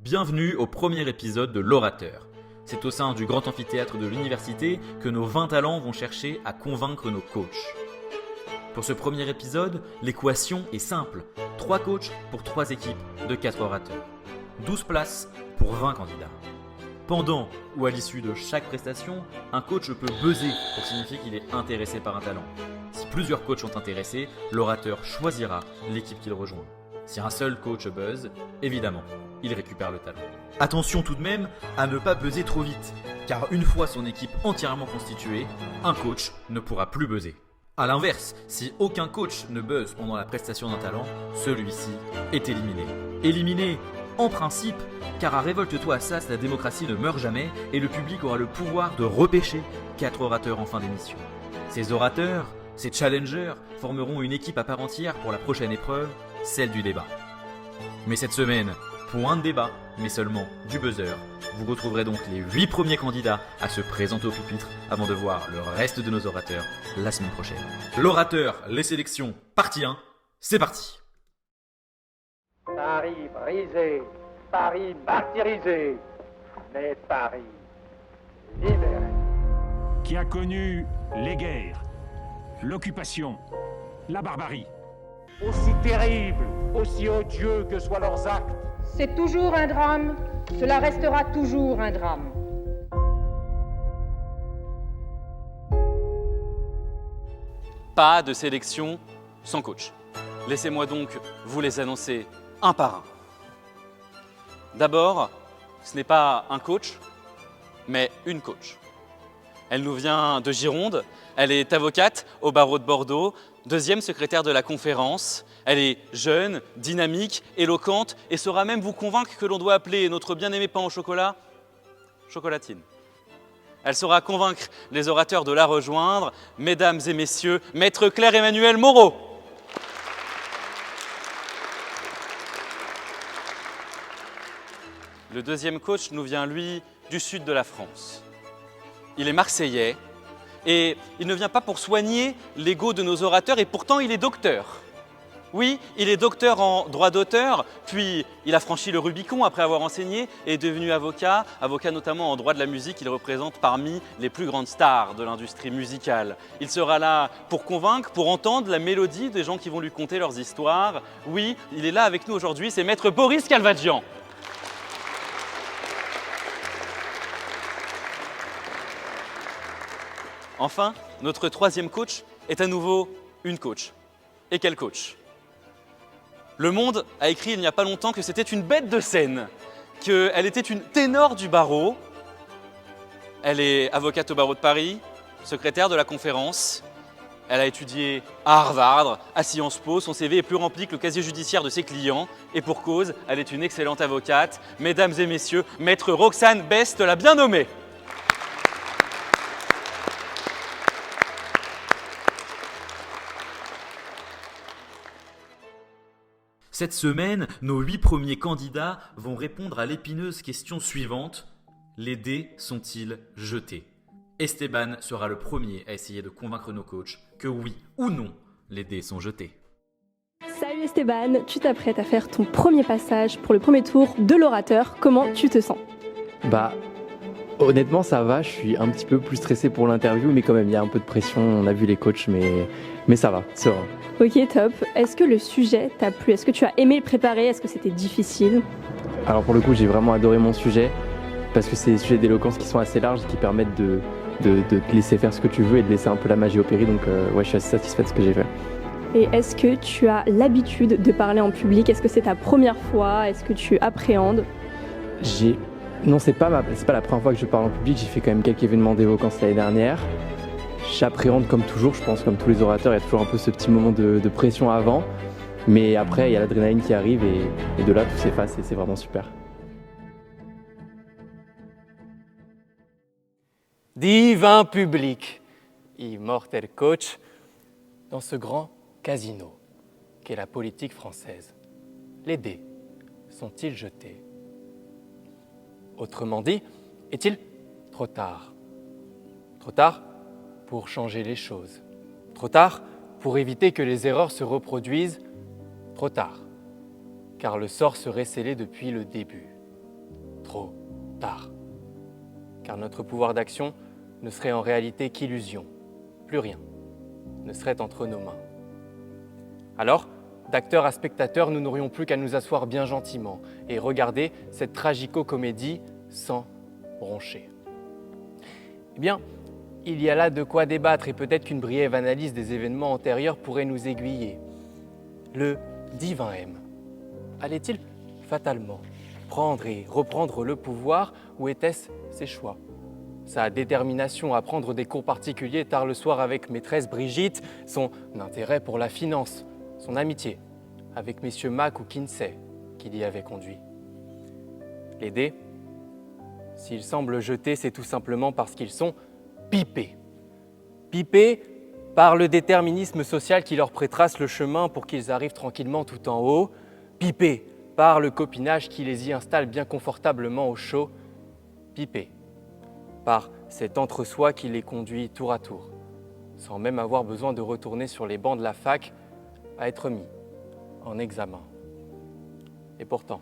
Bienvenue au premier épisode de l'Orateur. C'est au sein du grand amphithéâtre de l'université que nos 20 talents vont chercher à convaincre nos coachs. Pour ce premier épisode, l'équation est simple. 3 coachs pour 3 équipes de 4 orateurs. 12 places pour 20 candidats. Pendant ou à l'issue de chaque prestation, un coach peut buzzer pour signifier qu'il est intéressé par un talent. Si plusieurs coachs sont intéressés, l'orateur choisira l'équipe qu'il rejoint. Si un seul coach buzz, évidemment, il récupère le talent. Attention tout de même à ne pas buzzer trop vite, car une fois son équipe entièrement constituée, un coach ne pourra plus buzzer. A l'inverse, si aucun coach ne buzz pendant la prestation d'un talent, celui-ci est éliminé. Éliminé en principe, car à Révolte-toi Assas, la démocratie ne meurt jamais et le public aura le pouvoir de repêcher 4 orateurs en fin d'émission. Ces orateurs, ces challengers, formeront une équipe à part entière pour la prochaine épreuve, celle du débat. Mais cette semaine, point de débat, mais seulement du buzzer. Vous retrouverez donc les 8 premiers candidats à se présenter au pupitre avant de voir le reste de nos orateurs la semaine prochaine. L'orateur, les sélections, partie 1, c'est parti. Paris brisé, Paris martyrisé, mais Paris libéré. Qui a connu les guerres, l'occupation, la barbarie. Aussi terribles, aussi odieux que soient leurs actes, C'est toujours un drame, cela restera toujours un drame. Pas de sélection sans coach. Laissez-moi donc vous les annoncer un par un. D'abord, ce n'est pas un coach, mais une coach. Elle nous vient de Gironde, elle est avocate au barreau de Bordeaux, 2e secrétaire de la conférence. Elle est jeune, dynamique, éloquente et saura même vous convaincre que l'on doit appeler notre bien-aimé pain au chocolat chocolatine. Elle saura convaincre les orateurs de la rejoindre. Mesdames et messieurs, Maître Claire-Emmanuel Moreau. Le 2e coach nous vient, lui, du sud de la France. Il est marseillais et il ne vient pas pour soigner l'ego de nos orateurs et pourtant il est docteur. Oui, il est docteur en droit d'auteur, puis il a franchi le Rubicon après avoir enseigné et est devenu avocat notamment en droit de la musique. Il représente parmi les plus grandes stars de l'industrie musicale. Il sera là pour convaincre, pour entendre la mélodie des gens qui vont lui conter leurs histoires. Oui, il est là avec nous aujourd'hui, c'est Maître Boris Calvadjian. Enfin, notre 3e coach est à nouveau une coach. Et quel coach ? Le Monde a écrit il n'y a pas longtemps que c'était une bête de scène, qu'elle était une ténor du barreau. Elle est avocate au barreau de Paris, secrétaire de la conférence. Elle a étudié à Harvard, à Sciences Po. Son CV est plus rempli que le casier judiciaire de ses clients. Et pour cause, elle est une excellente avocate. Mesdames et messieurs, Maître Roxane Best, la bien nommée. Cette semaine, nos 8 premiers candidats vont répondre à l'épineuse question suivante. Les dés sont-ils jetés ? Esteban sera le premier à essayer de convaincre nos coachs que oui ou non, les dés sont jetés. Salut Esteban, tu t'apprêtes à faire ton premier passage pour le premier tour de l'orateur. Comment tu te sens ? Honnêtement ça va, je suis un petit peu plus stressé pour l'interview, mais quand même il y a un peu de pression, on a vu les coachs, mais ça va, serein. Ok, top. Est-ce que le sujet t'a plu ? Est-ce que tu as aimé le préparer ? Est-ce que c'était difficile ? Alors pour le coup j'ai vraiment adoré mon sujet, parce que c'est des sujets d'éloquence qui sont assez larges, qui permettent de te laisser faire ce que tu veux et de laisser un peu la magie opérer, donc ouais, je suis assez satisfait de ce que j'ai fait. Et est-ce que tu as l'habitude de parler en public ? Est-ce que c'est ta première fois ? Est-ce que tu appréhendes ? Non, c'est pas la première fois que je parle en public, j'ai fait quand même quelques événements d'éloquence l'année dernière. J'appréhende comme toujours, je pense, comme tous les orateurs, il y a toujours un peu ce petit moment de pression avant, mais après il y a l'adrénaline qui arrive et de là tout s'efface et c'est vraiment super. Divin public, immortel coach, dans ce grand casino qu'est la politique française, les dés sont-ils jetés ? Autrement dit, est-il trop tard ? Trop tard pour changer les choses. Trop tard pour éviter que les erreurs se reproduisent. Trop tard, car le sort serait scellé depuis le début. trop tard. Car notre pouvoir d'action ne serait en réalité qu'illusion. Plus rien ne serait entre nos mains. Alors, d'acteur à spectateur, nous n'aurions plus qu'à nous asseoir bien gentiment et regarder cette tragico-comédie sans broncher. Eh bien, il y a là de quoi débattre et peut-être qu'une brève analyse des événements antérieurs pourrait nous aiguiller. Le divin M allait-il fatalement prendre et reprendre le pouvoir ou était-ce ses choix ? Sa détermination à prendre des cours particuliers tard le soir avec maîtresse Brigitte, son intérêt pour la finance, son amitié avec messieurs Mac ou Kinsey qui l'y avait conduit. Les dés, s'ils semblent jetés, c'est tout simplement parce qu'ils sont pipés. Pipés par le déterminisme social qui leur prétrace le chemin pour qu'ils arrivent tranquillement tout en haut, pipés par le copinage qui les y installe bien confortablement au chaud, pipés par cet entre-soi qui les conduit tour à tour, sans même avoir besoin de retourner sur les bancs de la fac à être mis en examen. Et pourtant,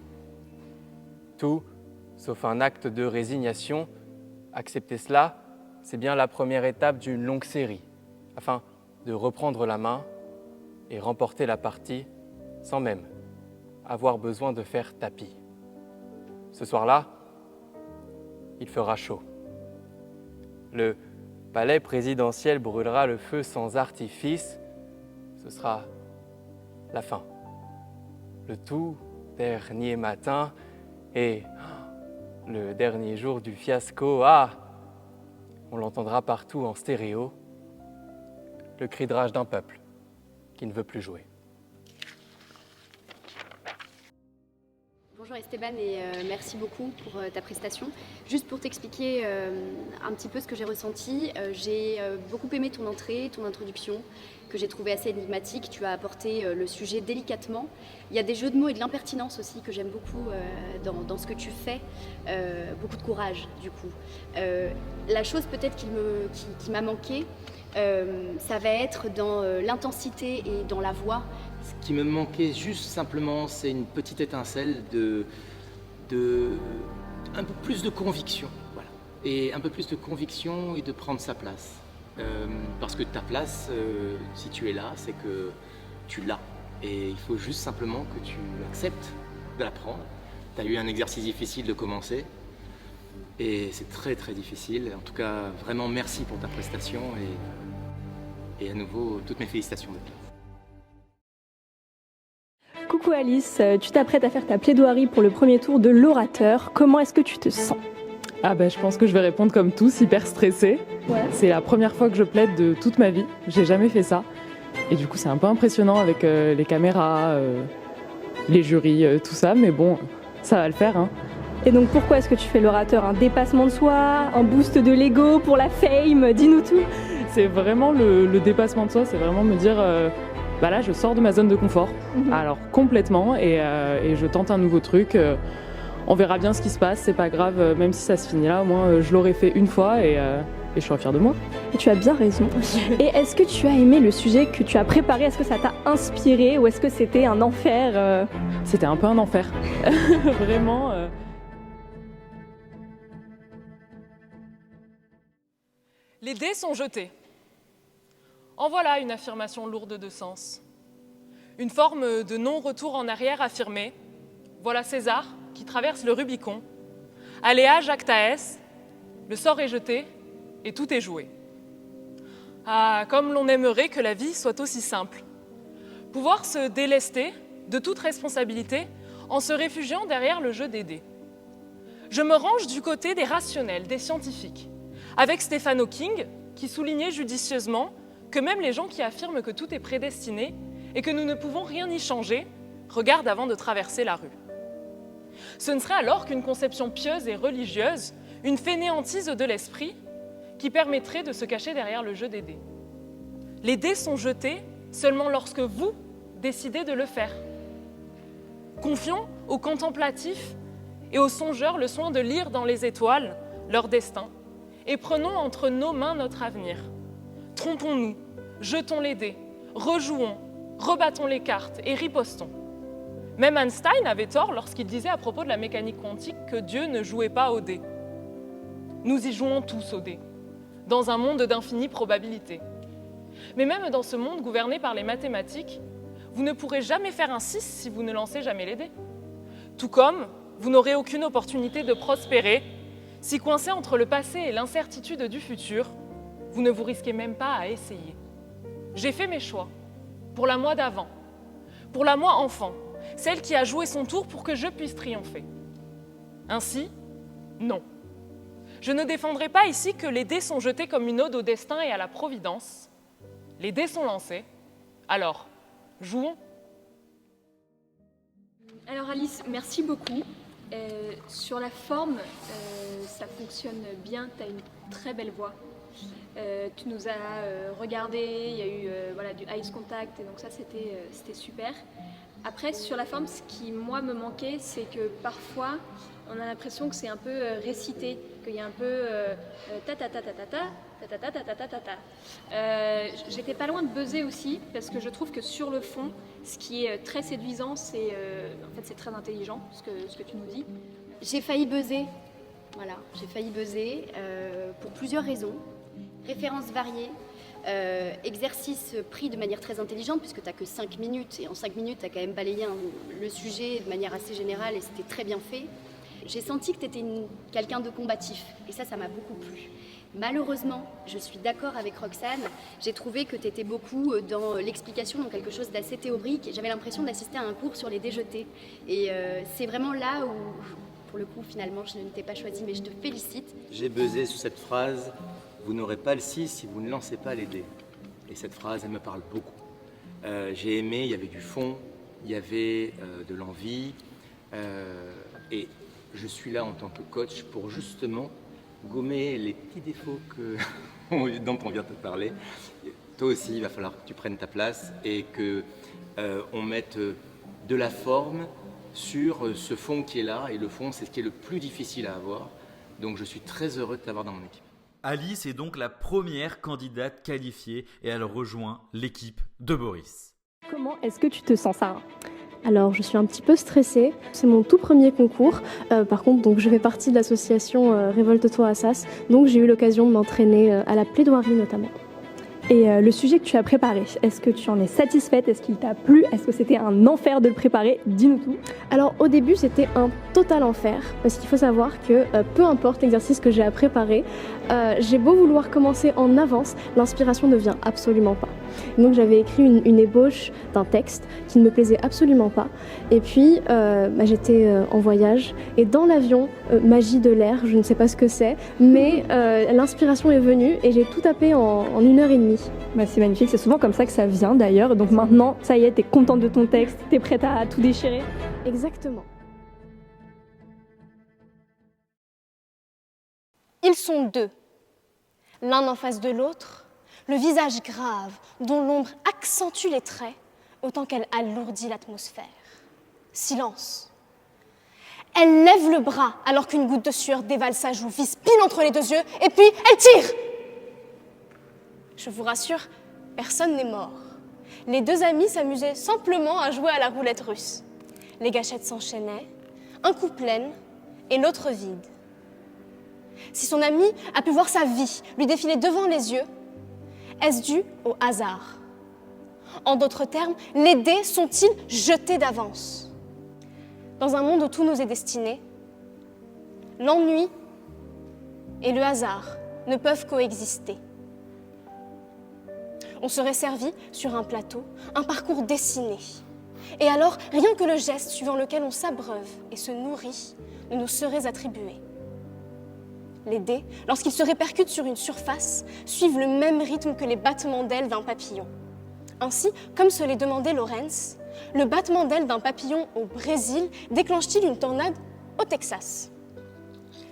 tout, sauf un acte de résignation, accepter cela, c'est bien la première étape d'une longue série, afin de reprendre la main et remporter la partie sans même avoir besoin de faire tapis. Ce soir-là, il fera chaud. Le palais présidentiel brûlera le feu sans artifice. Ce sera la fin. Le tout dernier matin et le dernier jour du fiasco. Ah, on l'entendra partout en stéréo. Le cri de rage d'un peuple qui ne veut plus jouer. Bonjour Esteban et merci beaucoup pour ta prestation. Juste pour t'expliquer un petit peu ce que j'ai ressenti, j'ai beaucoup aimé ton entrée, ton introduction, que j'ai trouvé assez énigmatique. Tu as apporté le sujet délicatement. Il y a des jeux de mots et de l'impertinence aussi que j'aime beaucoup dans ce que tu fais. Beaucoup de courage du coup. La chose peut-être qui m'a manqué, ça va être dans l'intensité et dans la voix. Ce qui me manquait juste simplement, c'est une petite étincelle de un peu plus de conviction, voilà. Et un peu plus de conviction et de prendre sa place. Parce que ta place, si tu es là, c'est que tu l'as. Et il faut juste simplement que tu acceptes de la prendre. Tu as eu un exercice difficile de commencer. Et c'est très très difficile. En tout cas, vraiment merci pour ta prestation. Et à nouveau, toutes mes félicitations de toi. Coucou Alice, tu t'apprêtes à faire ta plaidoirie pour le premier tour de l'orateur. Comment est-ce que tu te sens ? Ah ben, je pense que je vais répondre comme tous, hyper stressée. Ouais. C'est la première fois que je plaide de toute ma vie. J'ai jamais fait ça. Et du coup, c'est un peu impressionnant avec les caméras, les jurys, tout ça. Mais bon, ça va le faire. Hein. Et donc, pourquoi est-ce que tu fais l'orateur ? Un dépassement de soi ? Un boost de l'ego pour la fame ? Dis-nous tout. C'est vraiment le dépassement de soi. C'est vraiment me dire... Bah là, je sors de ma zone de confort, alors complètement, et je tente un nouveau truc. On verra bien ce qui se passe, c'est pas grave, même si ça se finit là, au moins je l'aurais fait une fois et je suis fière de moi. Et tu as bien raison. Et est-ce que tu as aimé le sujet que tu as préparé ? Est-ce que ça t'a inspiré ou est-ce que c'était un enfer ? C'était un peu un enfer, vraiment. Les dés sont jetés. En voilà une affirmation lourde de sens. Une forme de non-retour en arrière affirmée. Voilà César qui traverse le Rubicon. Aléa Jactaès, le sort est jeté et tout est joué. Ah, comme l'on aimerait que la vie soit aussi simple. Pouvoir se délester de toute responsabilité en se réfugiant derrière le jeu des dés. Je me range du côté des rationnels, des scientifiques, avec Stephen Hawking qui soulignait judicieusement que même les gens qui affirment que tout est prédestiné et que nous ne pouvons rien y changer, regardent avant de traverser la rue. Ce ne serait alors qu'une conception pieuse et religieuse, une fainéantise de l'esprit, qui permettrait de se cacher derrière le jeu des dés. Les dés sont jetés seulement lorsque vous décidez de le faire. Confions aux contemplatifs et aux songeurs le soin de lire dans les étoiles leur destin et prenons entre nos mains notre avenir. Trompons-nous, jetons les dés, rejouons, rebattons les cartes et ripostons. Même Einstein avait tort lorsqu'il disait à propos de la mécanique quantique que Dieu ne jouait pas au dé. Nous y jouons tous au dé, dans un monde d'infinies probabilités. Mais même dans ce monde gouverné par les mathématiques, vous ne pourrez jamais faire un 6 si vous ne lancez jamais les dés. Tout comme vous n'aurez aucune opportunité de prospérer si coincé entre le passé et l'incertitude du futur, vous ne vous risquez même pas à essayer. J'ai fait mes choix, pour la moi d'avant, pour la moi enfant, celle qui a joué son tour pour que je puisse triompher. Ainsi, non. Je ne défendrai pas ici que les dés sont jetés comme une ode au destin et à la providence. Les dés sont lancés, alors jouons. Alors Alice, merci beaucoup. Sur la forme, ça fonctionne bien, tu as une très belle voix. Tu nous as regardé, il y a eu du eye contact, et donc ça c'était super. Après, sur la forme, ce qui moi me manquait, c'est que parfois on a l'impression que c'est un peu récité, qu'il y a un peu j'étais pas loin de buzzer aussi, parce que je trouve que sur le fond, ce qui est très séduisant, c'est en fait c'est très intelligent ce que tu nous dis. J'ai failli buzzer, voilà, j'ai failli buzzer pour plusieurs raisons. Références variées, exercice pris de manière très intelligente puisque tu n'as que 5 minutes et en 5 minutes tu as quand même balayé le sujet de manière assez générale et c'était très bien fait. J'ai senti que tu étais quelqu'un de combatif et ça m'a beaucoup plu. Malheureusement, je suis d'accord avec Roxane, j'ai trouvé que tu étais beaucoup dans l'explication, dans quelque chose d'assez théorique. J'avais l'impression d'assister à un cours sur les dés jetés. Et c'est vraiment là où, pour le coup, finalement, je ne t'ai pas choisi, mais je te félicite. J'ai buzzé sur cette phrase « Vous n'aurez pas le 6 si vous ne lancez pas les dés ». Et cette phrase, elle me parle beaucoup. J'ai aimé, il y avait du fond, il y avait de l'envie. Et je suis là en tant que coach pour justement gommer les petits défauts dont on vient de te parler. Toi aussi, il va falloir que tu prennes ta place et qu'on mette de la forme sur ce fond qui est là. Et le fond, c'est ce qui est le plus difficile à avoir. Donc je suis très heureux de t'avoir dans mon équipe. Alice est donc la première candidate qualifiée et elle rejoint l'équipe de Boris. Comment est-ce que tu te sens, Sarah ? Alors, je suis un petit peu stressée. C'est mon tout premier concours. Par contre, donc, je fais partie de l'association Révolte-toi Assas. Donc, j'ai eu l'occasion de m'entraîner à la plaidoirie notamment. Et le sujet que tu as préparé, est-ce que tu en es satisfaite ? Est-ce qu'il t'a plu ? Est-ce que c'était un enfer de le préparer ? Dis-nous tout. Alors, au début, c'était un total enfer. Parce qu'il faut savoir que peu importe l'exercice que j'ai à préparer, j'ai beau vouloir commencer en avance, l'inspiration ne vient absolument pas. Donc j'avais écrit une ébauche d'un texte qui ne me plaisait absolument pas. Et puis j'étais en voyage et dans l'avion, magie de l'air, je ne sais pas ce que c'est, mais l'inspiration est venue et j'ai tout tapé en 1h30. C'est magnifique, c'est souvent comme ça que ça vient d'ailleurs. Donc maintenant, ça y est, t'es contente de ton texte, t'es prête à tout déchirer. Exactement. Ils sont deux, l'un en face de l'autre, le visage grave, dont l'ombre accentue les traits, autant qu'elle alourdit l'atmosphère. Silence. Elle lève le bras alors qu'une goutte de sueur dévale sa joue, vise pile entre les deux yeux, et puis elle tire. Je vous rassure, personne n'est mort. Les deux amis s'amusaient simplement à jouer à la roulette russe. Les gâchettes s'enchaînaient, un coup plein et l'autre vide. Si son ami a pu voir sa vie lui défiler devant les yeux, est-ce dû au hasard ? En d'autres termes, les dés sont-ils jetés d'avance ? Dans un monde où tout nous est destiné, l'ennui et le hasard ne peuvent coexister. On serait servi sur un plateau, un parcours dessiné. Et alors, rien que le geste suivant lequel on s'abreuve et se nourrit ne nous serait attribué. Les dés, lorsqu'ils se répercutent sur une surface, suivent le même rythme que les battements d'ailes d'un papillon. Ainsi, comme se l'est demandé Lorenz, le battement d'ailes d'un papillon au Brésil déclenche-t-il une tornade au Texas ?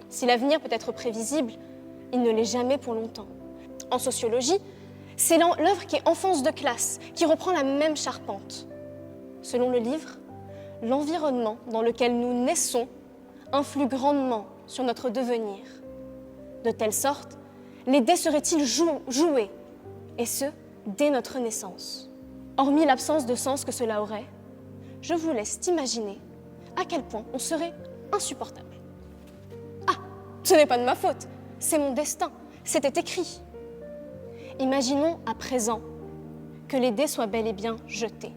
Si l'avenir peut être prévisible, il ne l'est jamais pour longtemps. En sociologie, c'est l'œuvre qui est enfance de classe qui reprend la même charpente. Selon le livre, l'environnement dans lequel nous naissons influe grandement sur notre devenir. De telle sorte, les dés seraient-ils joués, et ce, dès notre naissance. Hormis l'absence de sens que cela aurait, je vous laisse imaginer à quel point on serait insupportable. Ah, ce n'est pas de ma faute, c'est mon destin, c'était écrit. Imaginons à présent que les dés soient bel et bien jetés.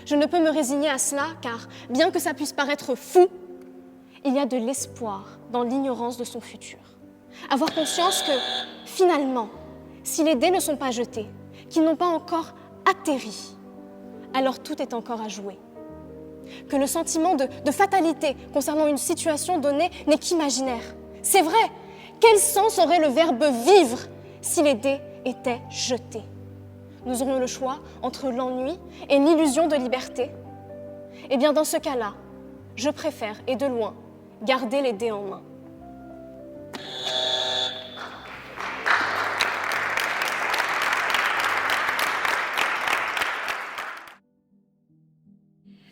Je ne peux me résigner à cela car, bien que ça puisse paraître fou, il y a de l'espoir dans l'ignorance de son futur. Avoir conscience que, finalement, si les dés ne sont pas jetés, qu'ils n'ont pas encore atterri, alors tout est encore à jouer. Que le sentiment de fatalité concernant une situation donnée n'est qu'imaginaire. C'est vrai, quel sens aurait le verbe « vivre » si les dés étaient jetés? Nous aurions le choix entre l'ennui et l'illusion de liberté. Eh bien, dans ce cas-là, je préfère, et de loin, garder les dés en main.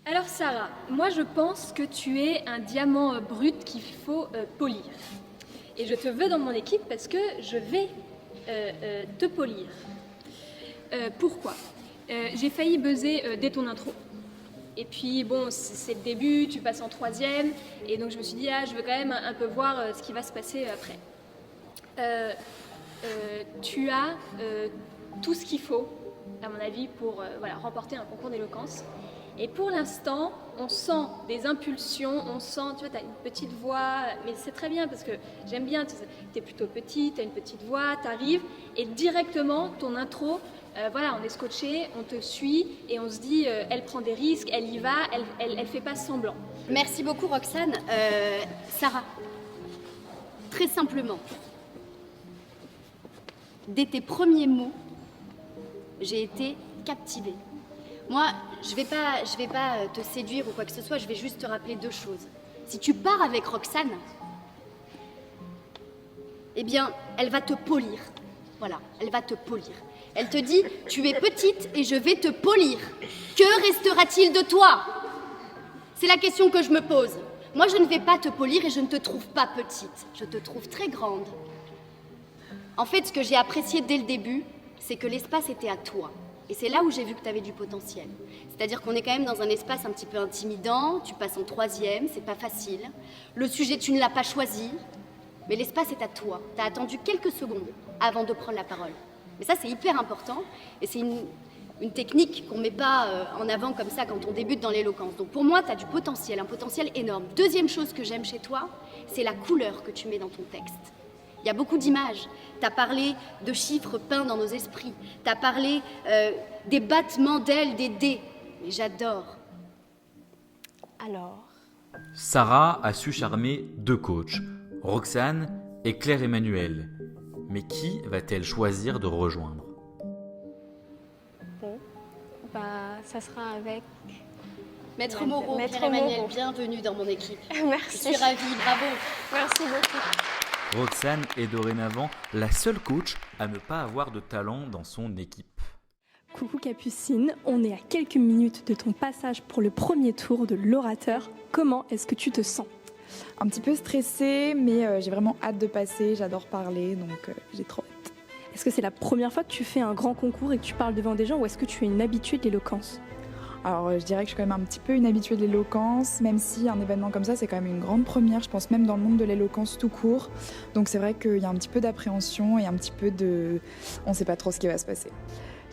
Alors Sarah, moi je pense que tu es un diamant brut qu'il faut polir. Et je te veux dans mon équipe parce que je vais te polir. Pourquoi j'ai failli buzzer dès ton intro. Et puis bon, c'est le début, tu passes en 3e, et donc je me suis dit, je veux quand même un peu voir ce qui va se passer après. Tu as tout ce qu'il faut, à mon avis, pour remporter un concours d'éloquence. Et pour l'instant, on sent des impulsions, on sent, tu vois, tu as une petite voix, mais c'est très bien parce que j'aime bien, tu es plutôt petite, tu as une petite voix, tu arrives, et directement, ton intro, on est scotché, on te suit, et on se dit, elle prend des risques, elle y va, elle fait pas semblant. Merci beaucoup Roxane. Sarah, très simplement, dès tes premiers mots, j'ai été captivée. Moi, je vais pas te séduire ou quoi que ce soit, je vais juste te rappeler 2 choses. Si tu pars avec Roxane, eh bien, elle va te polir. Voilà, elle va te polir. Elle te dit, tu es petite et je vais te polir. Que restera-t-il de toi? C'est la question que je me pose. Moi, je ne vais pas te polir et je ne te trouve pas petite. Je te trouve très grande. En fait, ce que j'ai apprécié dès le début, c'est que l'espace était à toi. Et c'est là où j'ai vu que tu avais du potentiel. C'est-à-dire qu'on est quand même dans un espace un petit peu intimidant, tu passes en 3e, c'est pas facile. Le sujet, tu ne l'as pas choisi, mais l'espace est à toi. Tu as attendu quelques secondes avant de prendre la parole. Mais ça, c'est hyper important, et c'est une technique qu'on ne met pas en avant comme ça quand on débute dans l'éloquence. Donc pour moi, tu as du potentiel, un potentiel énorme. Deuxième chose que j'aime chez toi, c'est la couleur que tu mets dans ton texte. Il y a beaucoup d'images. Tu as parlé de chiffres peints dans nos esprits. Tu as parlé des battements d'ailes, des dés. Mais j'adore. Alors, Sarah a su charmer 2 coachs, Roxane et Claire-Emmanuel. Mais qui va-t-elle choisir de rejoindre? bon, ça sera avec... Maître Moreau, Claire-Emmanuel, bienvenue dans mon équipe. Merci. Je suis ravie, bravo. Merci beaucoup. Roxane est dorénavant la seule coach à ne pas avoir de talent dans son équipe. Coucou Capucine, on est à quelques minutes de ton passage pour le premier tour de l'orateur. Comment est-ce que tu te sens? Un petit peu stressée, mais j'ai vraiment hâte de passer, j'adore parler, donc j'ai trop hâte. Est-ce que c'est la première fois que tu fais un grand concours et que tu parles devant des gens, ou est-ce que tu es une habituée de l'éloquence? Alors je dirais que je suis quand même un petit peu une habituée de l'éloquence, même si un événement comme ça c'est quand même une grande première, je pense même dans le monde de l'éloquence tout court. Donc c'est vrai qu'il y a un petit peu d'appréhension et un petit peu de... on ne sait pas trop ce qui va se passer.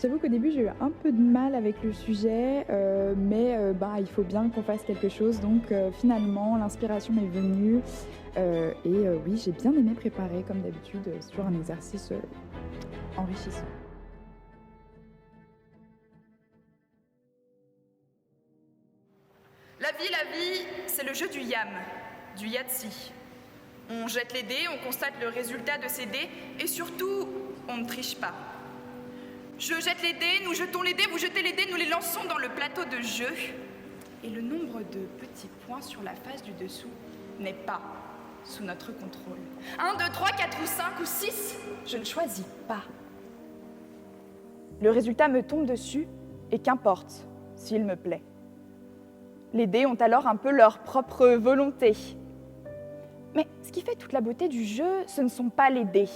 J'avoue qu'au début j'ai eu un peu de mal avec le sujet, mais il faut bien qu'on fasse quelque chose, donc finalement l'inspiration m'est venue oui, j'ai bien aimé préparer comme d'habitude, c'est toujours un exercice enrichissant. La vie, c'est le jeu du yam, du Yahtzee. On jette les dés, on constate le résultat de ces dés, et surtout, on ne triche pas. Je jette les dés, nous jetons les dés, vous jetez les dés, nous les lançons dans le plateau de jeu. Et le nombre de petits points sur la face du dessous n'est pas sous notre contrôle. 1, 2, 3, 4 ou 5 ou 6, je ne choisis pas. Le résultat me tombe dessus, et qu'importe, s'il me plaît. Les dés ont alors un peu leur propre volonté. Mais ce qui fait toute la beauté du jeu, ce ne sont pas les dés.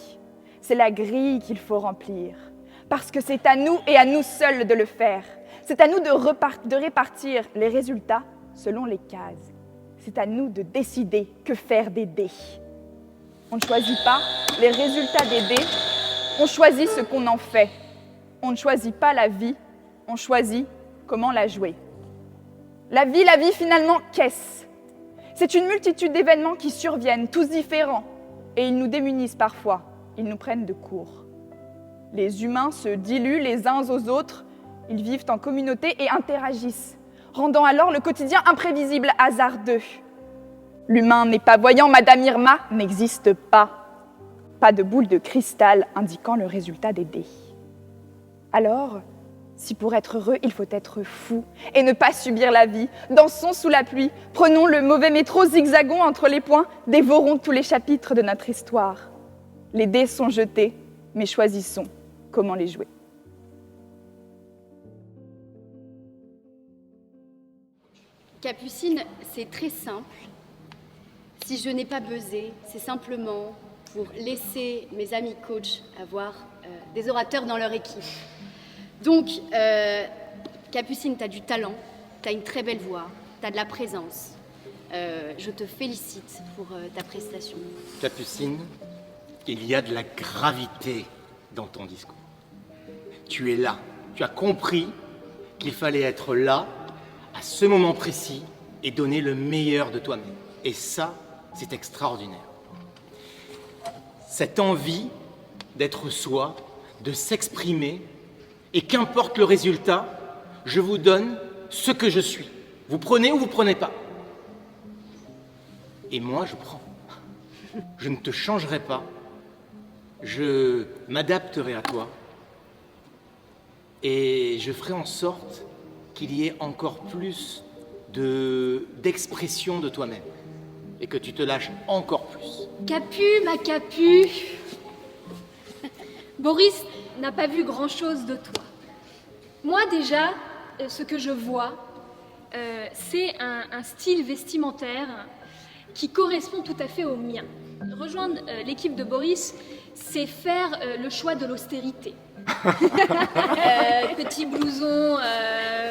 C'est la grille qu'il faut remplir. Parce que c'est à nous et à nous seuls de le faire. C'est à nous de répartir les résultats selon les cases. C'est à nous de décider que faire des dés. On ne choisit pas les résultats des dés, on choisit ce qu'on en fait. On ne choisit pas la vie, on choisit comment la jouer. La vie, finalement, qu'est-ce ? C'est une multitude d'événements qui surviennent, tous différents, et ils nous démunissent parfois, ils nous prennent de court. Les humains se diluent les uns aux autres, ils vivent en communauté et interagissent, rendant alors le quotidien imprévisible, hasardeux. L'humain n'est pas voyant, Madame Irma n'existe pas. Pas de boule de cristal indiquant le résultat des dés. Alors, si pour être heureux, il faut être fou et ne pas subir la vie, dansons sous la pluie, prenons le mauvais métro, zigzagons entre les points, dévorons tous les chapitres de notre histoire. Les dés sont jetés, mais choisissons comment les jouer. Capucine, c'est très simple. Si je n'ai pas buzzé, c'est simplement pour laisser mes amis coachs avoir des orateurs dans leur équipe. Donc, Capucine, tu as du talent, tu as une très belle voix, tu as de la présence. Je te félicite pour ta prestation. Capucine, il y a de la gravité dans ton discours. Tu es là, tu as compris qu'il fallait être là, à ce moment précis, et donner le meilleur de toi-même. Et ça, c'est extraordinaire. Cette envie d'être soi, de s'exprimer, et qu'importe le résultat, je vous donne ce que je suis. Vous prenez ou vous prenez pas. Et moi, je prends. Je ne te changerai pas. Je m'adapterai à toi. Et je ferai en sorte qu'il y ait encore plus d'expression de toi-même. Et que tu te lâches encore plus. Capu, ma Capu. Boris n'a pas vu grand-chose de toi. Moi déjà, ce que je vois, c'est un style vestimentaire qui correspond tout à fait au mien. Rejoindre l'équipe de Boris, c'est faire le choix de l'austérité. Petit blouson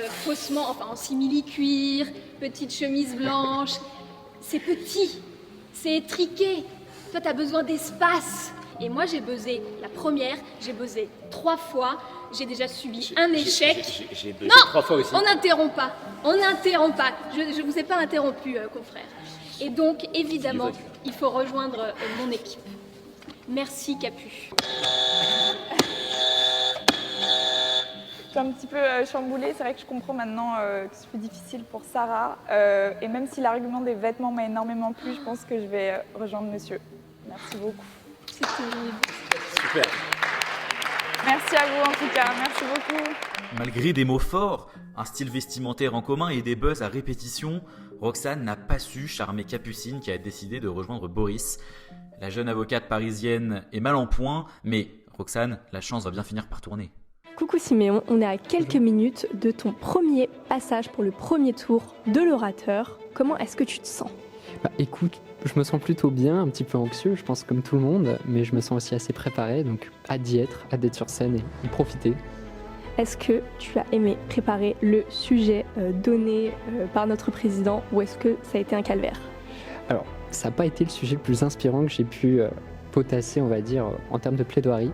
faussement, enfin en simili-cuir, petite chemise blanche. C'est petit, c'est étriqué. Toi, tu as besoin d'espace. Et moi, j'ai buzzé la première, j'ai buzzé 3 fois, j'ai déjà subi un échec. J'ai buzzé non, 3 fois aussi. On n'interrompt pas, Je ne vous ai pas interrompu, confrère. Et donc, évidemment, il faut rejoindre mon équipe. Merci, Capu. Je suis un petit peu chamboulée, c'est vrai que je comprends maintenant que c'est plus difficile pour Sarah. Et même si l'argument des vêtements m'a énormément plu, je pense que je vais rejoindre monsieur. Merci beaucoup. C'est terrible. Super. Merci à vous en tout cas, merci beaucoup. Malgré des mots forts, un style vestimentaire en commun et des buzz à répétition, Roxane n'a pas su charmer Capucine qui a décidé de rejoindre Boris. La jeune avocate parisienne est mal en point, mais Roxane, la chance va bien finir par tourner. Coucou Siméon, on est à quelques minutes de ton premier passage pour le premier tour de l'orateur. Comment est-ce que tu te sens ? Écoute, je me sens plutôt bien, un petit peu anxieux, je pense comme tout le monde, mais je me sens aussi assez préparé, donc hâte d'y être, hâte d'être sur scène et profiter. Est-ce que tu as aimé préparer le sujet donné par notre président ou est-ce que ça a été un calvaire ? Alors, ça n'a pas été le sujet le plus inspirant que j'ai pu potasser, on va dire, en termes de plaidoirie,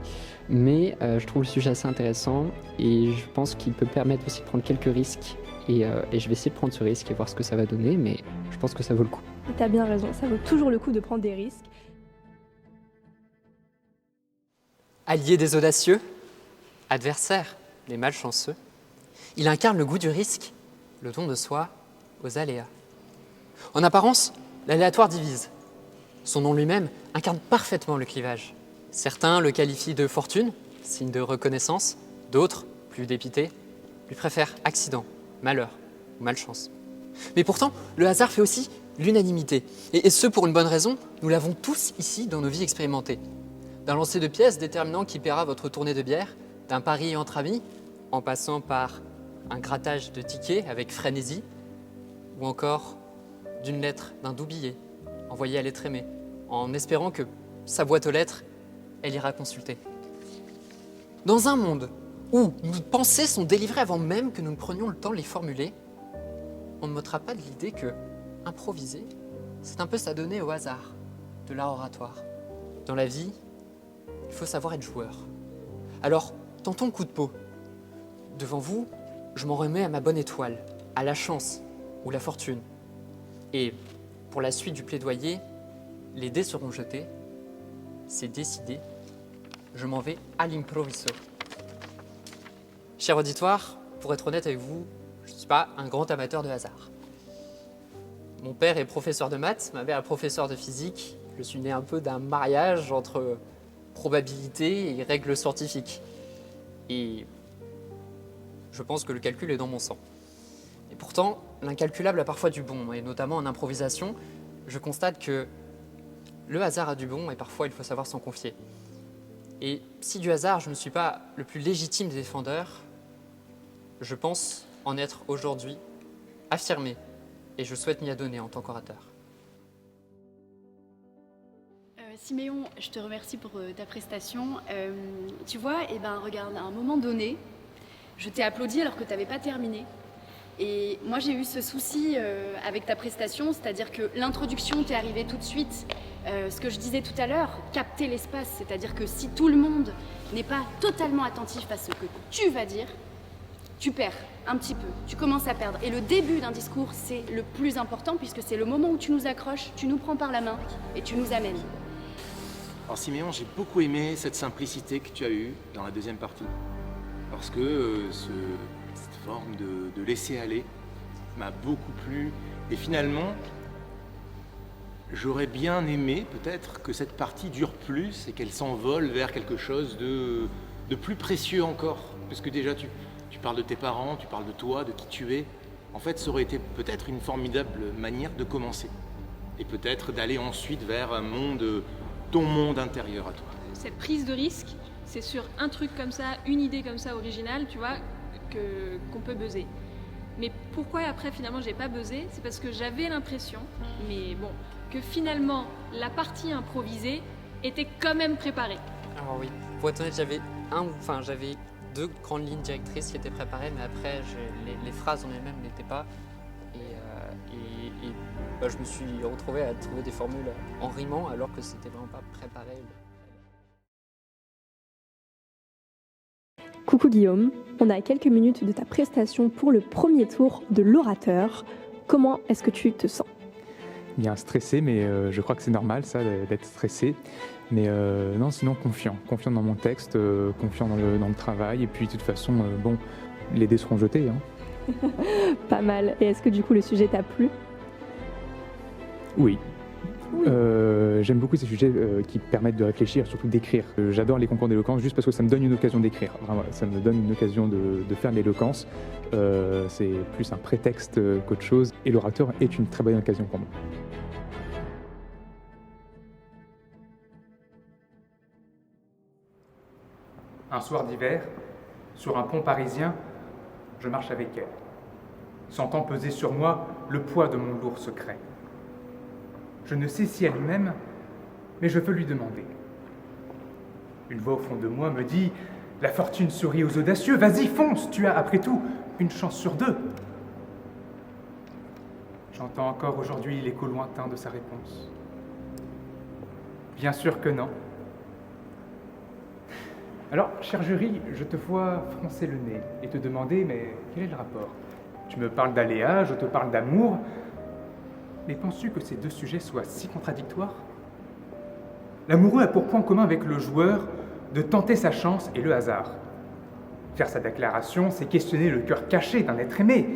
mais je trouve le sujet assez intéressant et je pense qu'il peut permettre aussi de prendre quelques risques et je vais essayer de prendre ce risque et voir ce que ça va donner, mais je pense que ça vaut le coup. Tu as bien raison, ça vaut toujours le coup de prendre des risques. Allié des audacieux, adversaire des malchanceux, il incarne le goût du risque, le don de soi aux aléas. En apparence, l'aléatoire divise. Son nom lui-même incarne parfaitement le clivage. Certains le qualifient de fortune, signe de reconnaissance, d'autres, plus dépités, lui préfèrent accident, malheur ou malchance. Mais pourtant, le hasard fait aussi l'unanimité. Et ce pour une bonne raison, nous l'avons tous ici dans nos vies expérimentées. D'un lancer de pièces déterminant qui paiera votre tournée de bière, d'un pari entre amis, en passant par un grattage de tickets avec frénésie, ou encore d'une lettre, d'un doux billet, envoyé à l'être aimé, en espérant que sa boîte aux lettres, elle ira consulter. Dans un monde où nos pensées sont délivrées avant même que nous ne prenions le temps de les formuler, on ne m'ôtera pas de l'idée que improviser, c'est un peu s'adonner au hasard de l'art oratoire. Dans la vie, il faut savoir être joueur. Alors, tentons le coup de peau. Devant vous, je m'en remets à ma bonne étoile, à la chance ou la fortune. Et pour la suite du plaidoyer, les dés seront jetés. C'est décidé. Je m'en vais à l'improviso. Cher auditoire, pour être honnête avec vous, je ne suis pas un grand amateur de hasard. Mon père est professeur de maths, ma mère est professeure de physique. Je suis né un peu d'un mariage entre probabilité et règles scientifiques. Et je pense que le calcul est dans mon sang. Et pourtant, l'incalculable a parfois du bon, et notamment en improvisation, je constate que le hasard a du bon et parfois il faut savoir s'en confier. Et si du hasard je ne suis pas le plus légitime des défendeurs, je pense en être aujourd'hui affirmé et je souhaite m'y adonner en tant qu'orateur. Siméon, je te remercie pour ta prestation. Tu vois, regarde, à un moment donné, je t'ai applaudi alors que tu n'avais pas terminé. Et moi, j'ai eu ce souci avec ta prestation, c'est-à-dire que l'introduction t'est arrivée tout de suite. Ce que je disais tout à l'heure, capter l'espace, c'est-à-dire que si tout le monde n'est pas totalement attentif à ce que tu vas dire, tu perds un petit peu, tu commences à perdre. Et le début d'un discours, c'est le plus important puisque c'est le moment où tu nous accroches, tu nous prends par la main et tu nous amènes. Alors Siméon, j'ai beaucoup aimé cette simplicité que tu as eue dans la deuxième partie. Parce que cette forme de laisser aller m'a beaucoup plu. Et finalement, j'aurais bien aimé peut-être que cette partie dure plus et qu'elle s'envole vers quelque chose de plus précieux encore. Parce que déjà, tu parles de tes parents, tu parles de toi, de qui tu es. En fait, ça aurait été peut-être une formidable manière de commencer. Et peut-être d'aller ensuite vers un monde, ton monde intérieur à toi. Cette prise de risque, c'est sur un truc comme ça, une idée comme ça originale, tu vois, qu'on peut buzzer. Mais pourquoi après finalement j'ai pas buzzé? C'est parce que j'avais l'impression, mais bon, que finalement la partie improvisée était quand même préparée. Alors oui, pour être honnête, j'avais deux grandes lignes directrices qui étaient préparées, mais après les phrases en elles-mêmes n'étaient pas. Je me suis retrouvé à trouver des formules en rimant alors que c'était vraiment pas préparé. Coucou Guillaume, on est à quelques minutes de ta prestation pour le premier tour de l'orateur. Comment est-ce que tu te sens? Bien stressé, mais je crois que c'est normal ça d'être stressé. Mais non, sinon confiant dans mon texte, confiant dans le travail. Et puis de toute façon, les dés seront jetés. Hein. Pas mal. Et est-ce que du coup le sujet t'a plu? Oui. J'aime beaucoup ces sujets qui permettent de réfléchir, surtout d'écrire. J'adore les concours d'éloquence juste parce que ça me donne une occasion d'écrire. Vraiment, ça me donne une occasion de faire de l'éloquence. C'est plus un prétexte qu'autre chose. Et l'orateur est une très bonne occasion pour moi. Un soir d'hiver, sur un pont parisien, je marche avec elle, sentant peser sur moi le poids de mon lourd secret. Je ne sais si elle m'aime, mais je veux lui demander. Une voix au fond de moi me dit « La fortune sourit aux audacieux, vas-y, fonce, tu as, après tout, une chance sur deux. » J'entends encore aujourd'hui l'écho lointain de sa réponse. Bien sûr que non. Alors, cher jury, je te vois froncer le nez et te demander « Mais quel est le rapport? Tu me parles d'aléas, je te parle d'amour. » Mais penses-tu que ces deux sujets soient si contradictoires? L'amoureux a pour point commun avec le joueur de tenter sa chance et le hasard. Faire sa déclaration, c'est questionner le cœur caché d'un être aimé.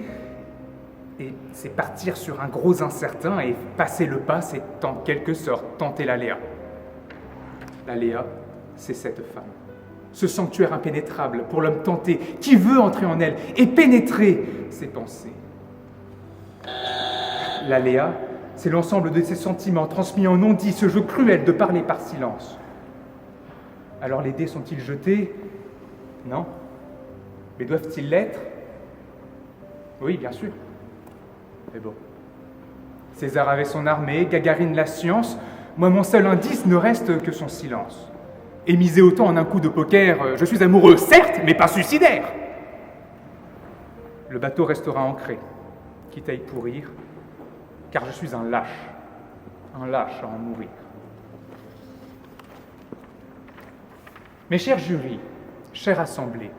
Et c'est partir sur un gros incertain et passer le pas, c'est en quelque sorte tenter l'aléa. L'aléa, c'est cette femme. Ce sanctuaire impénétrable pour l'homme tenté qui veut entrer en elle et pénétrer ses pensées. L'aléa, c'est l'ensemble de ses sentiments transmis en non-dit, ce jeu cruel de parler par silence. Alors les dés sont-ils jetés? Non. Mais doivent-ils l'être? Oui, bien sûr. Mais bon. César avait son armée, Gagarine la science, moi mon seul indice ne reste que son silence. Et miser autant en un coup de poker, je suis amoureux, certes, mais pas suicidaire. Le bateau restera ancré, quitte à y pourrir, car je suis un lâche à en mourir. Mes chers jurys, chère assemblée,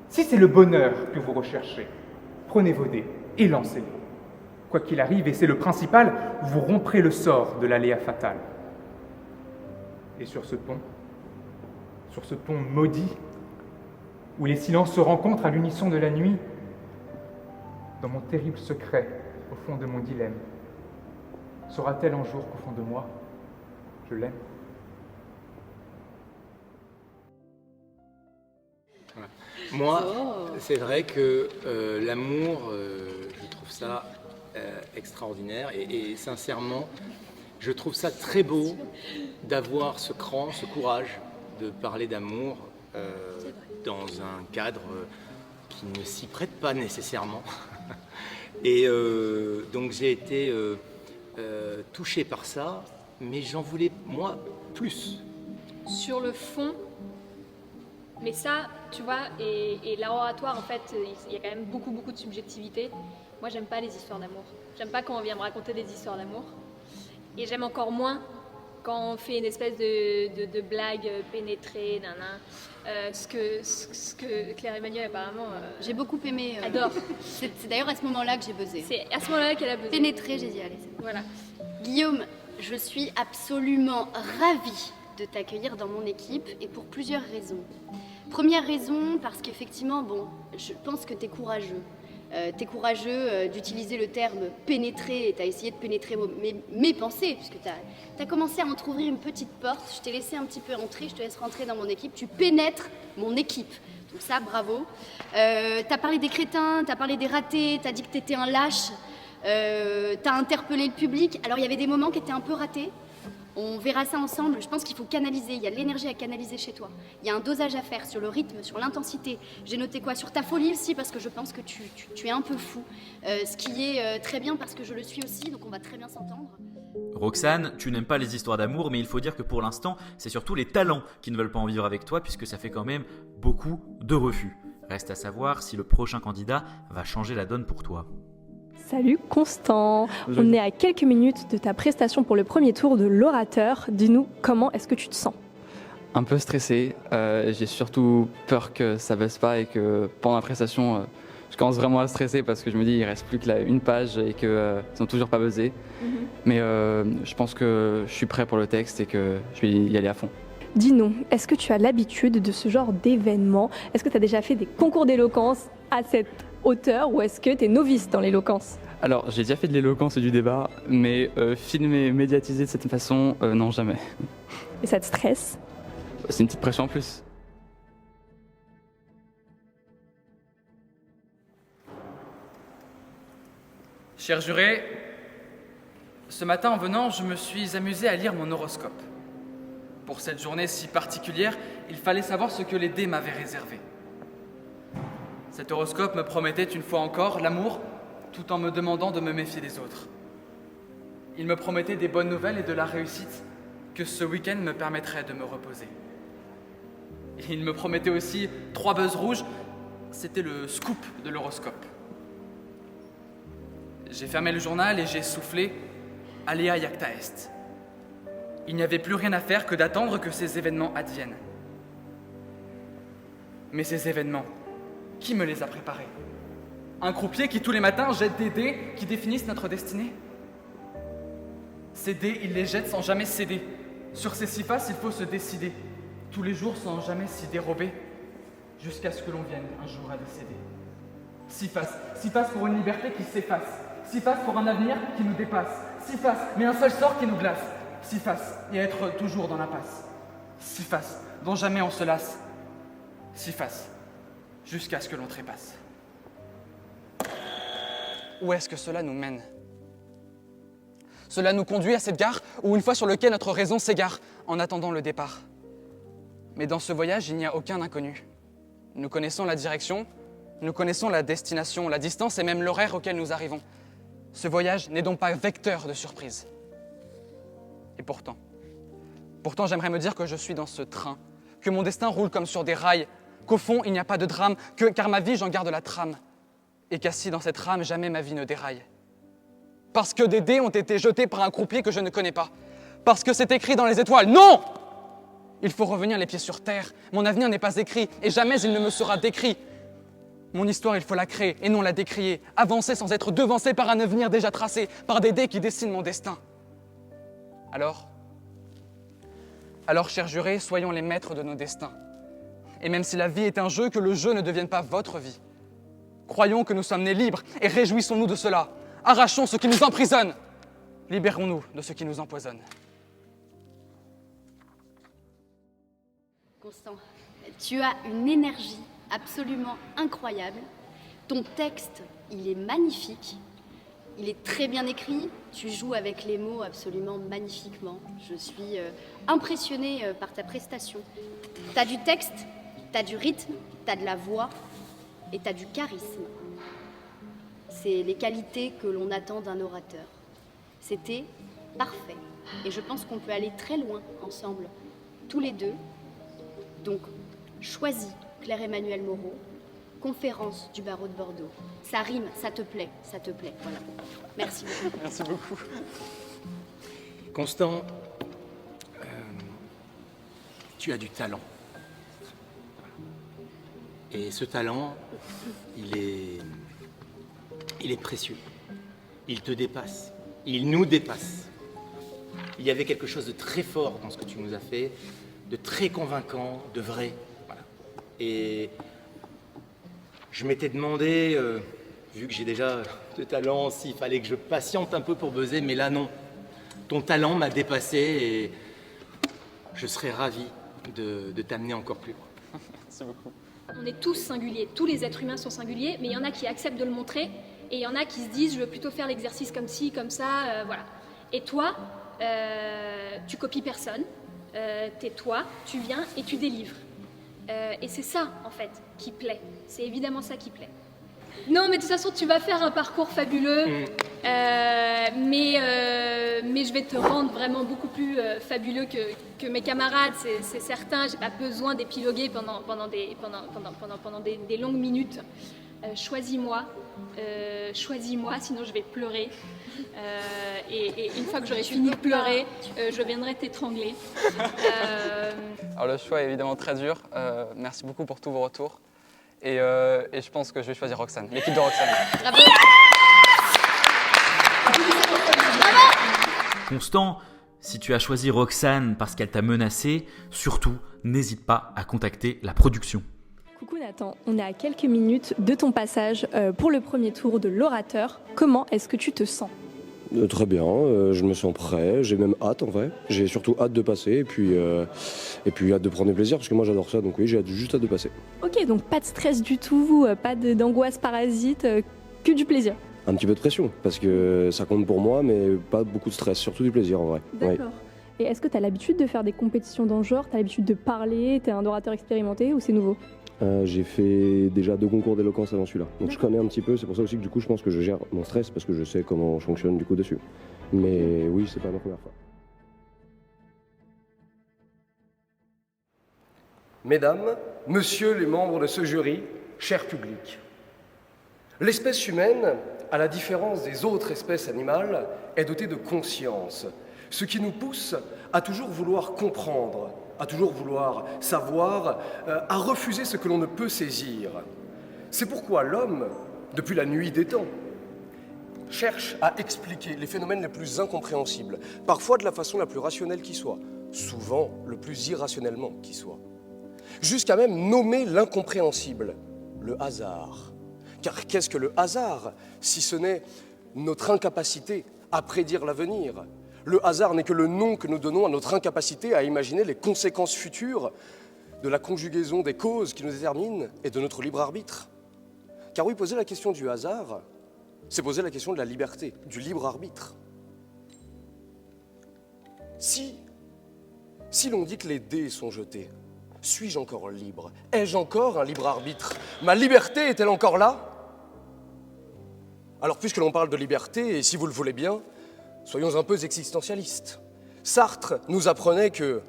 si c'est le bonheur que vous recherchez, prenez vos dés et lancez-les. Quoi qu'il arrive, et c'est le principal, vous romprez le sort de l'aléa fatal. Et sur ce pont maudit, où les silences se rencontrent à l'unisson de la nuit, dans mon terrible secret, au fond de mon dilemme, saura-t-elle un jour qu'au fond de moi, je l'aime ? Moi, c'est vrai que l'amour, je trouve ça extraordinaire et sincèrement, je trouve ça très beau d'avoir ce cran, ce courage de parler d'amour dans un cadre qui ne s'y prête pas nécessairement. Et donc j'ai été touché par ça, mais j'en voulais, moi, plus. Sur le fond, mais ça, tu vois, et l'oratoire, en fait, il y a quand même beaucoup de subjectivité. Moi, j'aime pas les histoires d'amour. J'aime pas quand on vient me raconter des histoires d'amour. Et j'aime encore moins quand on fait une espèce de blague pénétrée, ce que Claire Emmanuel, apparemment... J'ai beaucoup aimé. Adore. C'est d'ailleurs à ce moment-là que j'ai buzzé. C'est à ce moment-là qu'elle a buzzé. Pénétrée, j'ai dit, allez. Voilà. Guillaume, je suis absolument ravie de t'accueillir dans mon équipe et pour plusieurs raisons. Première raison, parce qu'effectivement, bon, je pense que t'es courageux. T'es courageux d'utiliser le terme pénétrer et t'as essayé de pénétrer mes pensées, puisque t'as commencé à m'entrouvrir une petite porte, je t'ai laissé un petit peu entrer, je te laisse rentrer dans mon équipe, tu pénètres mon équipe. Donc ça, bravo. T'as parlé des crétins, t'as parlé des ratés, t'as dit que t'étais un lâche, t'as interpellé le public. Alors il y avait des moments qui étaient un peu ratés. On verra ça ensemble. Je pense qu'il faut canaliser. Il y a de l'énergie à canaliser chez toi. Il y a un dosage à faire sur le rythme, sur l'intensité. J'ai noté quoi? Sur ta folie aussi, parce que je pense que tu es un peu fou. Ce qui est très bien parce que je le suis aussi, donc on va très bien s'entendre. Roxane, tu n'aimes pas les histoires d'amour, mais il faut dire que pour l'instant, c'est surtout les talents qui ne veulent pas en vivre avec toi, puisque ça fait quand même beaucoup de refus. Reste à savoir si le prochain candidat va changer la donne pour toi. Salut Constant, on est à quelques minutes de ta prestation pour le premier tour de l'orateur. Dis-nous, comment est-ce que tu te sens? Un peu stressé, j'ai surtout peur que ça baisse pas et que pendant la prestation, je commence vraiment à stresser parce que je me dis il reste plus que une page et qu'ils n'ont toujours pas buzzé. Mais je pense que je suis prêt pour le texte et que je vais y aller à fond. Dis-nous, est-ce que tu as l'habitude de ce genre d'événement? Est-ce que tu as déjà fait des concours d'éloquence à cette hauteur ou est-ce que tu es novice dans l'éloquence? Alors, j'ai déjà fait de l'éloquence et du débat, mais filmer, médiatiser de cette façon, non, jamais. Et ça te stresse? C'est une petite pression en plus. Chers jurés, ce matin en venant, je me suis amusé à lire mon horoscope. Pour cette journée si particulière, il fallait savoir ce que les dés m'avaient réservé. Cet horoscope me promettait une fois encore l'amour, tout en me demandant de me méfier des autres. Il me promettait des bonnes nouvelles et de la réussite, que ce week-end me permettrait de me reposer. Et il me promettait aussi 3 buzz rouges, c'était le scoop de l'horoscope. J'ai fermé le journal et j'ai soufflé « Alea iacta est ». Il n'y avait plus rien à faire que d'attendre que ces événements adviennent. Mais ces événements, qui me les a préparés? Un croupier qui tous les matins jette des dés qui définissent notre destinée? Ces dés, il les jette sans jamais céder. Sur ces 6 faces, il faut se décider. Tous les jours sans jamais s'y dérober, jusqu'à ce que l'on vienne un jour à décéder. 6 faces pour une liberté qui s'efface. 6 faces pour un avenir qui nous dépasse. 6 faces, mais un seul sort qui nous glace. 6 faces, et être toujours dans l'impasse. 6 faces, dont jamais on se lasse. 6 faces, jusqu'à ce que l'on trépasse. Où est-ce que cela nous mène? Cela nous conduit à cette gare ou une fois sur laquelle notre raison s'égare en attendant le départ. Mais dans ce voyage, il n'y a aucun inconnu. Nous connaissons la direction, nous connaissons la destination, la distance et même l'horaire auquel nous arrivons. Ce voyage n'est donc pas vecteur de surprise. Et pourtant, Pourtant, j'aimerais me dire que je suis dans ce train, que mon destin roule comme sur des rails, qu'au fond, il n'y a pas de drame, car ma vie, j'en garde la trame, et qu'assis dans cette rame, jamais ma vie ne déraille. Parce que des dés ont été jetés par un croupier que je ne connais pas. Parce que c'est écrit dans les étoiles. Non! Il faut revenir les pieds sur terre. Mon avenir n'est pas écrit, et jamais il ne me sera décrit. Mon histoire, il faut la créer, et non la décrier. Avancer sans être devancé par un avenir déjà tracé, par des dés qui dessinent mon destin. Alors, chers jurés, soyons les maîtres de nos destins. Et même si la vie est un jeu, que le jeu ne devienne pas votre vie. Croyons que nous sommes nés libres, et réjouissons-nous de cela. Arrachons ce qui nous emprisonne. Libérons-nous de ce qui nous empoisonne. Constant, tu as une énergie absolument incroyable. Ton texte, il est magnifique. Il est très bien écrit. Tu joues avec les mots absolument magnifiquement. Je suis impressionnée par ta prestation. Tu as du texte, tu as du rythme, tu as de la voix et tu as du charisme. C'est les qualités que l'on attend d'un orateur. C'était parfait. Et je pense qu'on peut aller très loin ensemble, tous les deux. Donc, choisis Claire-Emmanuelle Moreau, conférence du barreau de Bordeaux. Ça rime, ça te plaît, voilà. Merci beaucoup. Merci beaucoup. Constant, tu as du talent. Et ce talent, il est précieux. Il te dépasse. Il nous dépasse. Il y avait quelque chose de très fort dans ce que tu nous as fait, de très convaincant, de vrai. Voilà. Et je m'étais demandé, vu que j'ai déjà de talent, s'il fallait que je patiente un peu pour buzzer, mais là non. Ton talent m'a dépassé et je serais ravi de t'amener encore plus loin. Merci beaucoup. On est tous singuliers, tous les êtres humains sont singuliers, mais il y en a qui acceptent de le montrer et il y en a qui se disent je veux plutôt faire l'exercice comme ci, comme ça, voilà. Et toi, tu copies personne, t'es toi, tu viens et tu délivres. Et c'est ça, en fait, qui plaît. C'est évidemment ça qui plaît. Non, mais de toute façon, tu vas faire un parcours fabuleux, mais je vais te rendre vraiment beaucoup plus fabuleux que mes camarades, c'est certain. J'ai pas besoin d'épiloguer pendant des longues minutes. Choisis-moi, sinon je vais pleurer. Et une fois que j'aurai fini de pleurer, je viendrai t'étrangler. Alors le choix est évidemment très dur. Merci beaucoup pour tous vos retours. Et je pense que je vais choisir Roxane, l'équipe de Roxane. Bravo. Constant, si tu as choisi Roxane parce qu'elle t'a menacé, surtout, n'hésite pas à contacter la production. Coucou Nathan, on est à quelques minutes de ton passage pour le premier tour de l'orateur. Comment est-ce que tu te sens ? Très bien, je me sens prêt, j'ai même hâte en vrai. J'ai surtout hâte de passer et puis hâte de prendre du plaisir parce que moi j'adore ça, donc oui, j'ai juste hâte de passer. Ok, donc pas de stress du tout, pas d'angoisse parasite, que du plaisir. Un petit peu de pression parce que ça compte pour moi, mais pas beaucoup de stress, surtout du plaisir en vrai. D'accord. Et est-ce que tu as l'habitude de faire des compétitions dans ce genre ? Tu as l'habitude de parler ? Tu es un orateur expérimenté ou c'est nouveau ? J'ai fait déjà 2 concours d'éloquence avant celui-là, donc je connais un petit peu, c'est pour ça aussi que du coup je pense que je gère mon stress parce que je sais comment je fonctionne du coup dessus. Mais oui, c'est pas ma première fois. Mesdames, messieurs les membres de ce jury, cher public, l'espèce humaine, à la différence des autres espèces animales, est dotée de conscience, ce qui nous pousse à toujours vouloir comprendre, à toujours vouloir savoir, à refuser ce que l'on ne peut saisir. C'est pourquoi l'homme, depuis la nuit des temps, cherche à expliquer les phénomènes les plus incompréhensibles, parfois de la façon la plus rationnelle qui soit, souvent le plus irrationnellement qui soit, jusqu'à même nommer l'incompréhensible, le hasard. Car qu'est-ce que le hasard, si ce n'est notre incapacité à prédire l'avenir ? Le hasard n'est que le nom que nous donnons à notre incapacité à imaginer les conséquences futures de la conjugaison des causes qui nous déterminent et de notre libre arbitre. Car oui, poser la question du hasard, c'est poser la question de la liberté, du libre arbitre. Si l'on dit que les dés sont jetés, suis-je encore libre ? Ai-je encore un libre arbitre ? Ma liberté est-elle encore là ? Alors puisque l'on parle de liberté, et si vous le voulez bien, soyons un peu existentialistes. Sartre nous apprenait que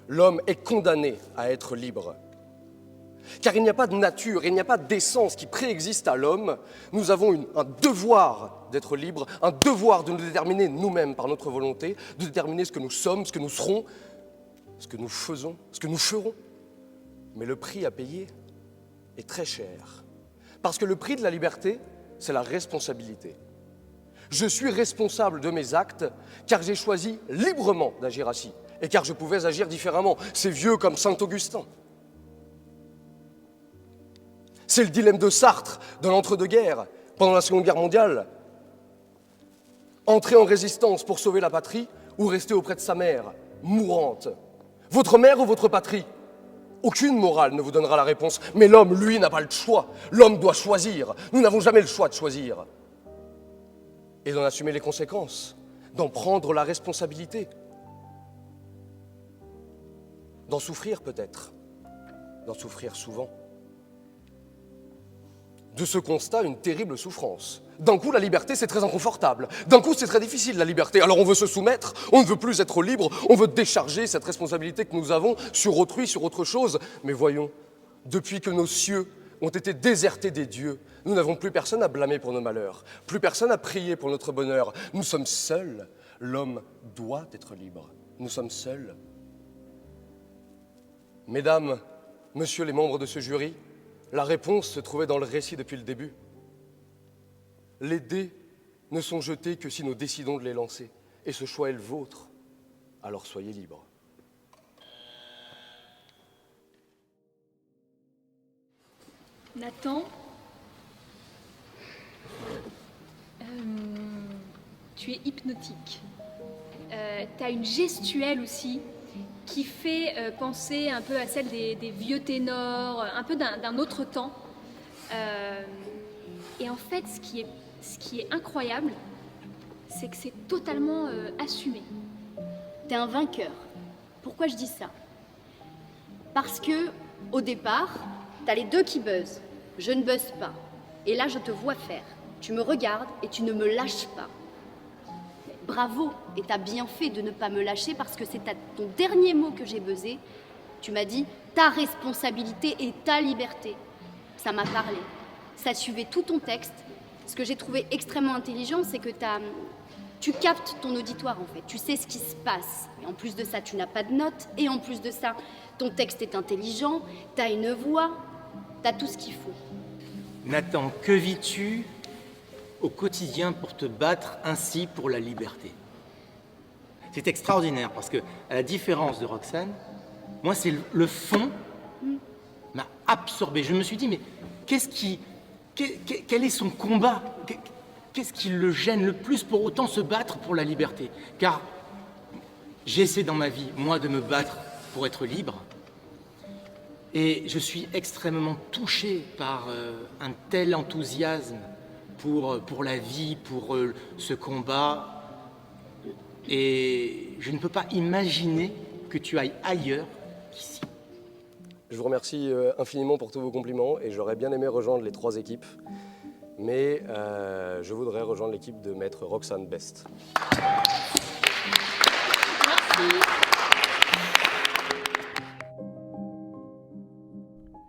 L'homme est condamné à être libre. Car il n'y a pas de nature, il n'y a pas d'essence qui préexiste à l'homme. Nous avons un devoir d'être libre, un devoir de nous déterminer nous-mêmes par notre volonté, de déterminer ce que nous sommes, ce que nous serons, ce que nous faisons, ce que nous ferons. Mais le prix à payer est très cher. Parce que le prix de la liberté, c'est la responsabilité. Je suis responsable de mes actes car j'ai choisi librement d'agir ainsi et car je pouvais agir différemment. C'est vieux comme Saint-Augustin. C'est le dilemme de Sartre de l'entre-deux-guerres pendant la Seconde Guerre mondiale. Entrer en résistance pour sauver la patrie ou rester auprès de sa mère, mourante. Votre mère ou votre patrie? Aucune morale ne vous donnera la réponse, mais l'homme, lui, n'a pas le choix. L'homme doit choisir. Nous n'avons jamais le choix de choisir. Et d'en assumer les conséquences, d'en prendre la responsabilité, d'en souffrir peut-être, d'en souffrir souvent. De ce constat, une terrible souffrance. D'un coup, la liberté, c'est très inconfortable. D'un coup, c'est très difficile, la liberté. Alors on veut se soumettre, on ne veut plus être libre, on veut décharger cette responsabilité que nous avons sur autrui, sur autre chose. Mais voyons, depuis que nos cieux ont été désertés des dieux, nous n'avons plus personne à blâmer pour nos malheurs, plus personne à prier pour notre bonheur. Nous sommes seuls. L'homme doit être libre. Nous sommes seuls. Mesdames, messieurs les membres de ce jury, la réponse se trouvait dans le récit depuis le début. Les dés ne sont jetés que si nous décidons de les lancer. Et ce choix est le vôtre. Alors soyez libres. Nathan, tu es hypnotique. Tu as une gestuelle aussi qui fait penser un peu à celle des vieux ténors, un peu d'un autre temps. Et en fait, ce qui est incroyable, c'est que c'est totalement assumé. T'es un vainqueur. Pourquoi je dis ça? Parce que, au départ, t'as les deux qui buzzent. Je ne buzz pas. Et là, je te vois faire. Tu me regardes et tu ne me lâches pas. Bravo, et t'as bien fait de ne pas me lâcher parce que c'est à ton dernier mot que j'ai buzzé. Tu m'as dit ta responsabilité et ta liberté. Ça m'a parlé. Ça suivait tout ton texte. Ce que j'ai trouvé extrêmement intelligent, c'est que tu captes ton auditoire en fait. Tu sais ce qui se passe. Et en plus de ça, tu n'as pas de notes. Et en plus de ça, ton texte est intelligent. T'as une voix. T'as tout ce qu'il faut. Nathan, que vis-tu au quotidien pour te battre ainsi pour la liberté? C'est extraordinaire parce que, à la différence de Roxane, moi, c'est le fond m'a absorbé. Je me suis dit, mais quel est son combat? Qu'est-ce qui le gêne le plus pour autant se battre pour la liberté? Car j'essaie dans ma vie, moi, de me battre pour être libre. Et je suis extrêmement touché par un tel enthousiasme pour la vie, pour ce combat. Et je ne peux pas imaginer que tu ailles ailleurs qu'ici. Je vous remercie infiniment pour tous vos compliments et j'aurais bien aimé rejoindre les trois équipes. Mais je voudrais rejoindre l'équipe de maître Roxane Best. Merci.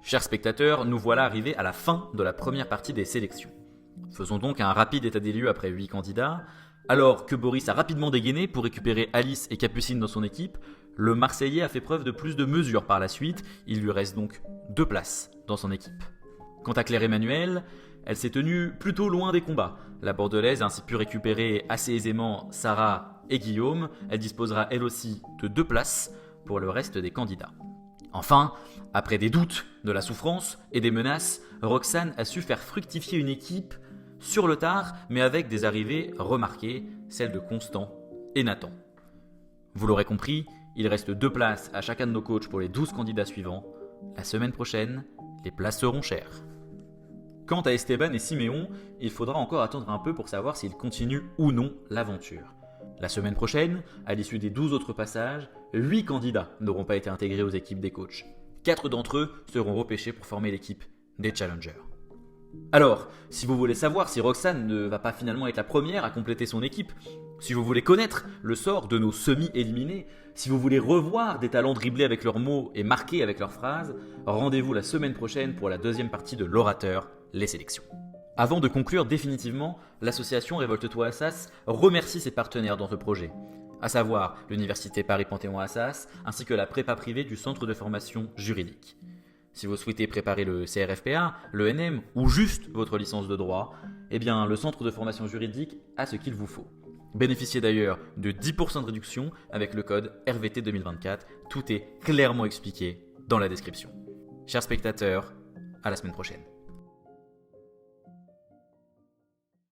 Chers spectateurs, nous voilà arrivés à la fin de la première partie des sélections. Faisons donc un rapide état des lieux après 8 candidats. Alors que Boris a rapidement dégainé pour récupérer Alice et Capucine dans son équipe, le Marseillais a fait preuve de plus de mesure par la suite, il lui reste donc 2 places dans son équipe. Quant à Claire Emmanuel, elle s'est tenue plutôt loin des combats. La Bordelaise a ainsi pu récupérer assez aisément Sarah et Guillaume, elle disposera elle aussi de 2 places pour le reste des candidats. Enfin, après des doutes, de la souffrance et des menaces, Roxane a su faire fructifier une équipe sur le tard, mais avec des arrivées remarquées, celles de Constant et Nathan. Vous l'aurez compris, il reste 2 places à chacun de nos coachs pour les 12 candidats suivants. La semaine prochaine, les places seront chères. Quant à Esteban et Siméon, il faudra encore attendre un peu pour savoir s'ils continuent ou non l'aventure. La semaine prochaine, à l'issue des 12 autres passages, 8 candidats n'auront pas été intégrés aux équipes des coachs. 4 d'entre eux seront repêchés pour former l'équipe des challengers. Alors, si vous voulez savoir si Roxane ne va pas finalement être la première à compléter son équipe, Si vous voulez connaître le sort de nos semi-éliminés, si vous voulez revoir des talents dribblés avec leurs mots et marqués avec leurs phrases, rendez-vous la semaine prochaine pour la deuxième partie de l'orateur, les sélections. Avant de conclure définitivement, l'association Révolte-toi Assas remercie ses partenaires dans ce projet, à savoir l'Université Paris-Panthéon-Assas ainsi que la prépa privée du Centre de formation juridique. Si vous souhaitez préparer le CRFPA, l'ENM ou juste votre licence de droit, eh bien le Centre de formation juridique a ce qu'il vous faut. Bénéficiez d'ailleurs de 10% de réduction avec le code RVT 2024. Tout est clairement expliqué dans la description. Chers spectateurs, à la semaine prochaine.